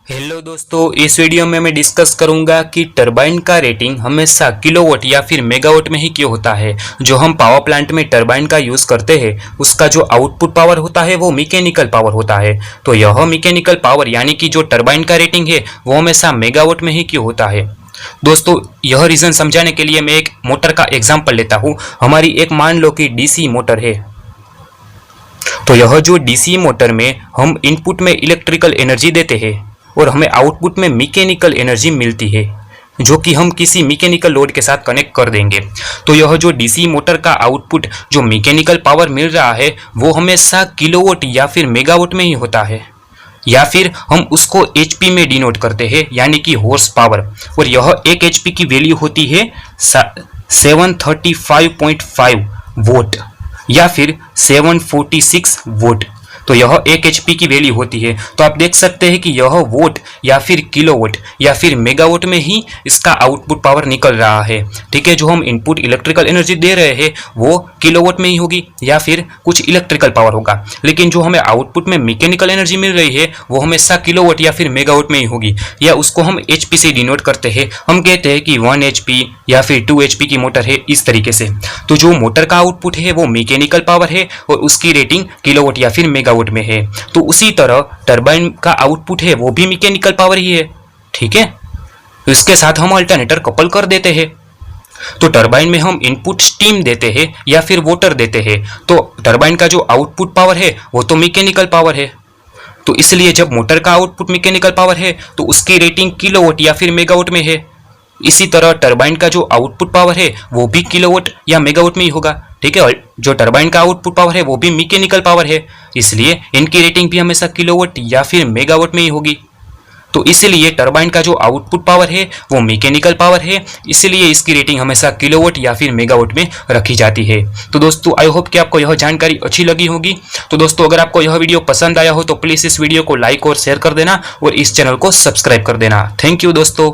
Hello दोस्तों, इस video में मैं डिस्कस करूंगा कि टरबाइन का रेटिंग हमेशा किलोवाट या फिर मेगावाट में ही क्यों होता है। जो हम पावर प्लांट में टरबाइन का यूज़ करते हैं उसका जो आउटपुट पावर होता है वो मैकेनिकल पावर होता है। तो यह मैकेनिकल पावर यानी कि जो टरबाइन का रेटिंग है वो हमेशा मेगावाट में ही क्यों होता है। दोस्तों, यह रीज़न समझाने के लिए मैं एक मोटर का एग्जाम्पल लेता हूँ। हमारी एक मान लो कि डीसी मोटर है। तो यह जो डीसी मोटर में हम इनपुट में इलेक्ट्रिकल एनर्जी देते हैं और हमें आउटपुट में मैकेनिकल एनर्जी मिलती है जो कि हम किसी मैकेनिकल लोड के साथ कनेक्ट कर देंगे। तो यह जो डीसी मोटर का आउटपुट जो मैकेनिकल पावर मिल रहा है वो हमेशा किलोवाट या फिर मेगावाट में ही होता है, या फिर हम उसको एचपी में डिनोट करते हैं यानी कि हॉर्स पावर। और यह एक एचपी की वैल्यू होती है 735.5 वोट या फिर 746 वोट। तो यह एक एचपी की वैल्यू होती है। तो आप देख सकते हैं कि यह वोट या फिर किलोवाट या फिर मेगावाट में ही इसका आउटपुट पावर निकल रहा है। ठीक है, जो हम इनपुट इलेक्ट्रिकल एनर्जी दे रहे हैं वो किलोवाट में ही होगी या फिर कुछ इलेक्ट्रिकल पावर होगा, लेकिन जो हमें आउटपुट में मैकेनिकल एनर्जी मिल रही है वो हमेशा किलोवाट या फिर मेगावाट में ही होगी, या उसको हम एचपी से डिनोट करते हैं। हम कहते हैं कि 1 एचपी या फिर 2 एचपी की मोटर है, इस तरीके से। तो जो मोटर का आउटपुट है वो मैकेनिकल पावर है और उसकी रेटिंग किलोवाट या फिर मेगावाट में है। तो उसी तरह टरबाइन का आउटपुट है वो भी मैकेनिकल पावर ही है। ठीक है, इसके साथ हम अल्टरनेटर कपल कर देते हैं। तो टरबाइन में हम इनपुट स्टीम देते हैं या फिर वाटर देते हैं। तो टरबाइन का जो आउटपुट पावर है वो तो मैकेनिकल पावर है। तो इसलिए जब मोटर का आउटपुट मैकेनिकल पावर है तो उसकी रेटिंग किलोवाट या फिर मेगावाट में है। इसी तरह टरबाइन का जो आउटपुट पावर है वो भी किलोवाट या मेगावाट में ही होगा। ठीक है, जो टरबाइन का आउटपुट पावर है वो भी मैकेनिकल पावर है, इसलिए इनकी रेटिंग भी हमेशा किलोवाट या फिर मेगावाट में ही होगी। तो इसलिए टरबाइन का जो आउटपुट पावर है वो मैकेनिकल पावर है, इसलिए इसकी रेटिंग हमेशा किलोवाट या फिर मेगावाट में रखी जाती है। तो दोस्तों, आई होप कि आपको यह जानकारी अच्छी लगी होगी। तो दोस्तों, अगर आपको यह वीडियो पसंद आया हो तो प्लीज़ इस वीडियो को लाइक और शेयर कर देना और इस चैनल को सब्सक्राइब कर देना। थैंक यू दोस्तों।